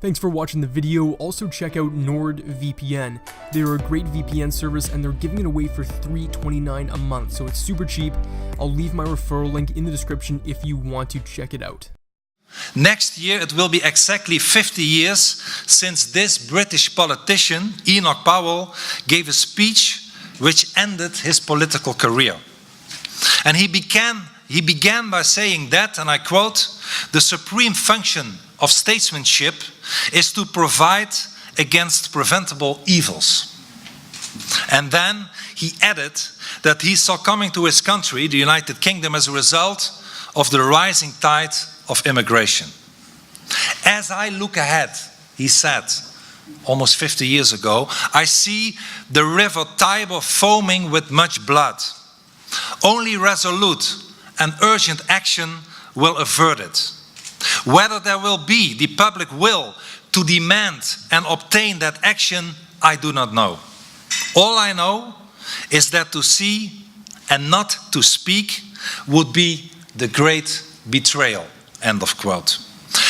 Thanks for watching the video. Also check out NordVPN. They're a great VPN service and they're giving it away for $3.29 a month, so it's super cheap. I'll leave my referral link in the description if you want to check it out. Next year it will be exactly 50 years since this British politician, Enoch Powell, gave a speech which ended his political career. And he began by saying that, and I quote, "The supreme function of statesmanship is to provide against preventable evils." And then he added that he saw coming to his country, the United Kingdom, as a result of the rising tide of immigration. "As I look ahead," he said almost 50 years ago, "I see the river Tiber foaming with much blood. Only resolute and urgent action will avert it. Whether there will be the public will to demand and obtain that action, I do not know. All I know is that to see and not to speak would be the great betrayal." End of quote.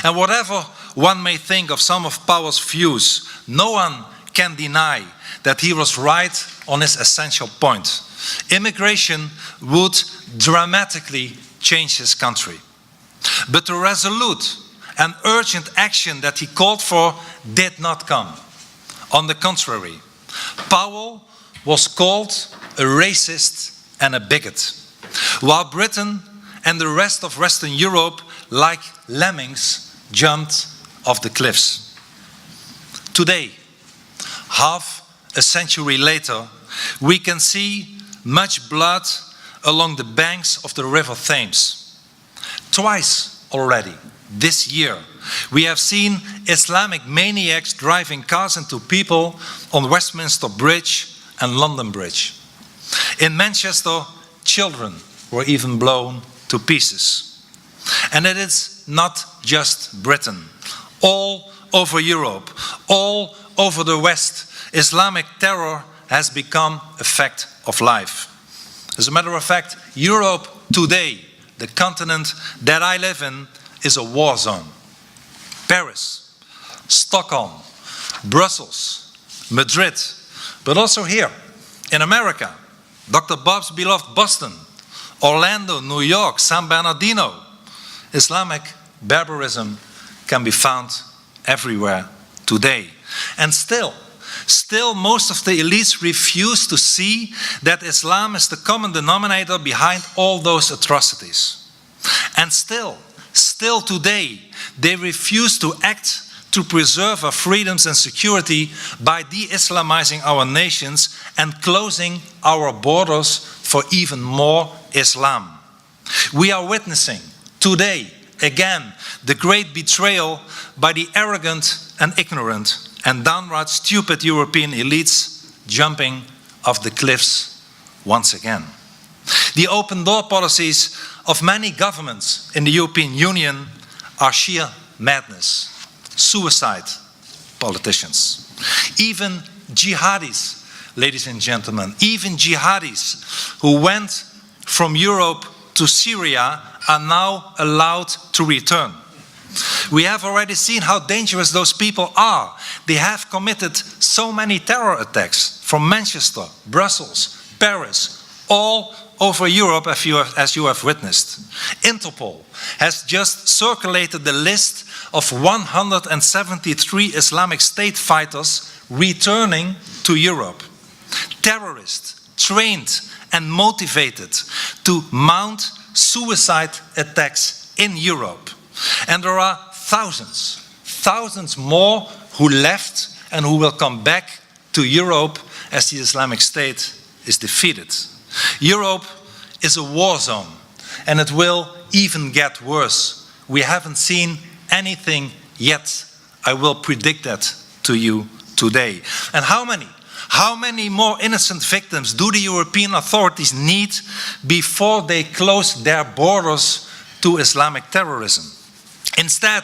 And whatever one may think of some of Powell's views, no one can deny that he was right on this essential point. Immigration would dramatically change his country. But the resolute and urgent action that he called for did not come. On the contrary, Powell was called a racist and a bigot, while Britain and the rest of Western Europe, like lemmings, jumped off the cliffs. Today, half a century later, we can see much blood along the banks of the River Thames. Twice already this year, we have seen Islamic maniacs driving cars into people on Westminster Bridge and London Bridge. In Manchester, children were even blown to pieces. And it is not just Britain. All over Europe, all over the West, Islamic terror has become a fact of life. As a matter of fact, Europe today, the continent that I live in, is a war zone. Paris, Stockholm, Brussels, Madrid, but also here in America, Dr. Bob's beloved Boston, Orlando, New York, San Bernardino. Islamic barbarism can be found everywhere today. And still most of the elites refuse to see that Islam is the common denominator behind all those atrocities. And still today, they refuse to act to preserve our freedoms and security by de-Islamizing our nations and closing our borders for even more Islam. We are witnessing today, again, the great betrayal by the arrogant and ignorant and downright stupid European elites jumping off the cliffs once again. The open door policies of many governments in the European Union are sheer madness, suicide politicians. Even jihadis, ladies and gentlemen, even jihadis who went from Europe to Syria are now allowed to return. We have already seen how dangerous those people are. They have committed so many terror attacks from Manchester, Brussels, Paris, all over Europe, as you have witnessed. Interpol has just circulated the list of 173 Islamic State fighters returning to Europe. Terrorists trained and motivated to mount suicide attacks in Europe. And there are thousands more who left and who will come back to Europe as the Islamic State is defeated. Europe is a war zone, and it will even get worse. We haven't seen anything yet. I will predict that to you today. And how many more innocent victims do the European authorities need before they close their borders to Islamic terrorism? Instead,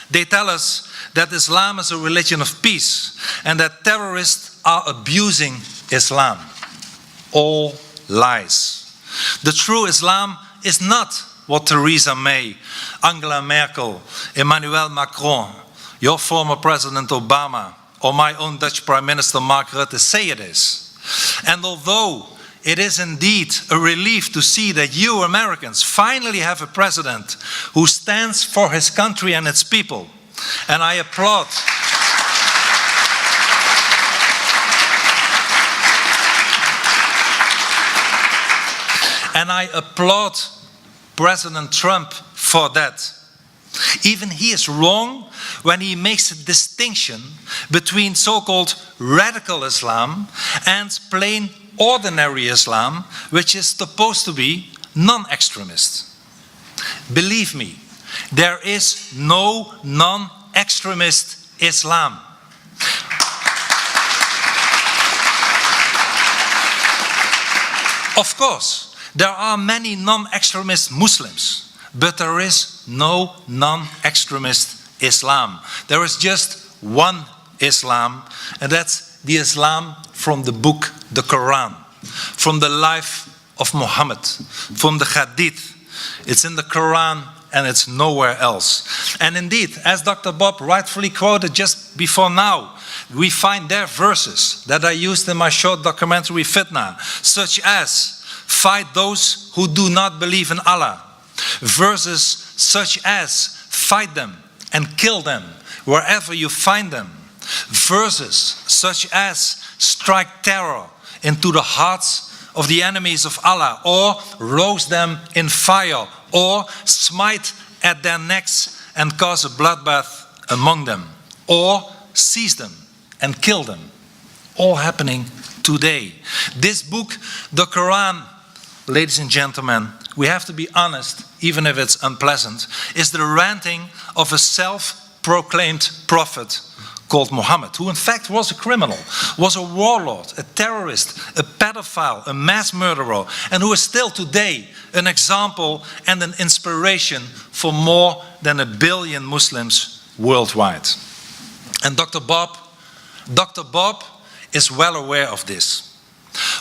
they tell us that Islam is a religion of peace and that terrorists are abusing Islam. All lies. The true Islam is not what Theresa May, Angela Merkel, Emmanuel Macron, your former President Obama, or my own Dutch Prime Minister Mark Rutte say it is. And although it is indeed a relief to see that you Americans finally have a president who stands for his country and its people, and I applaud President Trump for that. Even he is wrong when he makes a distinction between so-called radical Islam and plain ordinary Islam, which is supposed to be non-extremist. Believe me, there is no non-extremist Islam. Of course, there are many non-extremist Muslims, but there is no non-extremist Islam. There is just one Islam, and that's the Islam from the book, the Quran, from the life of Muhammad, from the Hadith. It's in the Quran and it's nowhere else. And indeed, as Dr. Bob rightfully quoted just before now, we find there verses that I used in my short documentary Fitna, such as, fight those who do not believe in Allah. Verses such as, fight them and kill them wherever you find them. Verses such as, strike terror into the hearts of the enemies of Allah, or roast them in fire, or smite at their necks and cause a bloodbath among them, or seize them and kill them. All happening today. This book, the Quran, ladies and gentlemen, we have to be honest, even if it's unpleasant, is the ranting of a self-proclaimed prophet called Muhammad, who in fact was a criminal, was a warlord, a terrorist, a pedophile, a mass murderer, and who is still today an example and an inspiration for more than 1 billion Muslims worldwide. And Dr. Bob is well aware of this.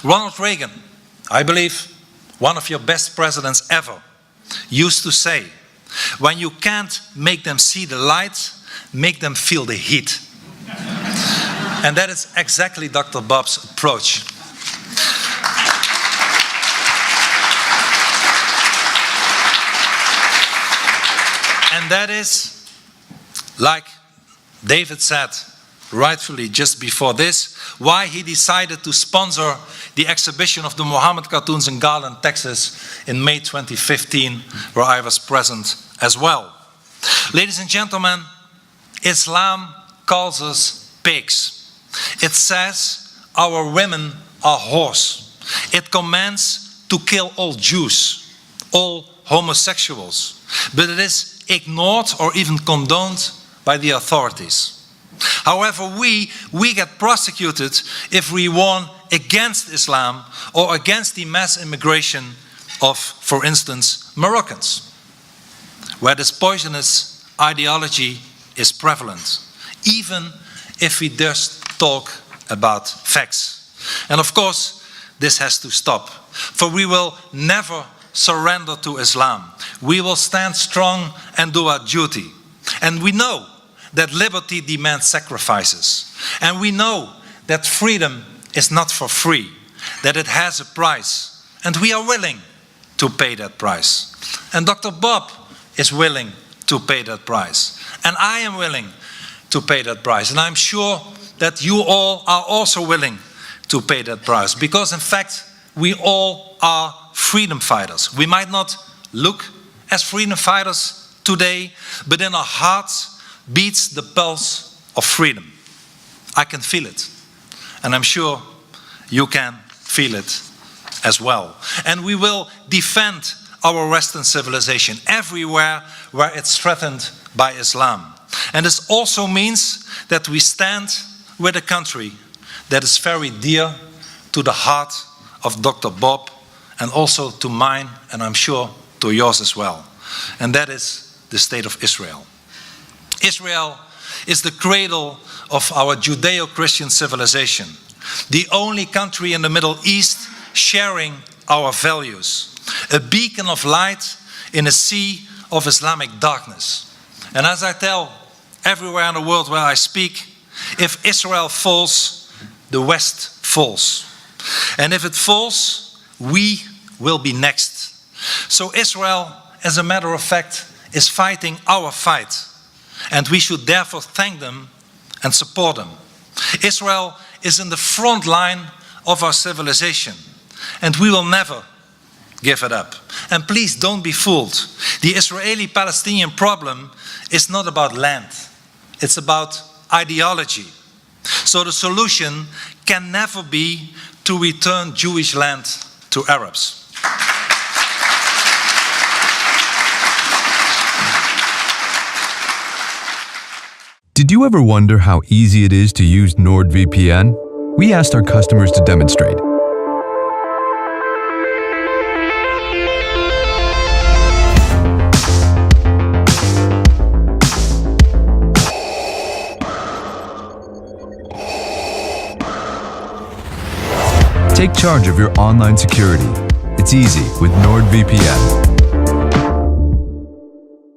Ronald Reagan, I believe one of your best presidents ever, used to say, when you can't make them see the light, make them feel the heat. And that is exactly Dr. Bob's approach. And that is, like David said rightfully just before this, why he decided to sponsor the exhibition of the Muhammad cartoons in Garland, Texas in May 2015, where I was present as well. Ladies and gentlemen, Islam calls us pigs. It says our women are whores. It commands to kill all Jews, all homosexuals, but it is ignored or even condoned by the authorities. However, we get prosecuted if we warn against Islam or against the mass immigration of, for instance, Moroccans, where this poisonous ideology is prevalent, even if we just talk about facts. And of course, this has to stop, for we will never surrender to Islam. We will stand strong and do our duty. And we know that liberty demands sacrifices. And we know that freedom is not for free, that it has a price. And we are willing to pay that price. And Dr. Bob is willing to pay that price. And I am willing to pay that price. And I'm sure that you all are also willing to pay that price. Because in fact, we all are freedom fighters. We might not look as freedom fighters today, but in our hearts beats the pulse of freedom. I can feel it. And I'm sure you can feel it as well. And we will defend our Western civilization everywhere where it's threatened by Islam. And this also means that we stand with a country that is very dear to the heart of Dr. Bob, and also to mine, and I'm sure to yours as well. And that is the state of Israel. Israel is the cradle of our Judeo-Christian civilization, the only country in the Middle East sharing our values, a beacon of light in a sea of Islamic darkness. And as I tell everywhere in the world where I speak, if Israel falls, the West falls. And if it falls, we will be next. So Israel, as a matter of fact, is fighting our fight. And we should therefore thank them and support them. Israel is in the front line of our civilization, and we will never give it up. And please don't be fooled. The Israeli-Palestinian problem is not about land. It's about ideology. So the solution can never be to return Jewish land to Arabs. Did you ever wonder how easy it is to use NordVPN? We asked our customers to demonstrate. Take charge of your online security. It's easy with NordVPN.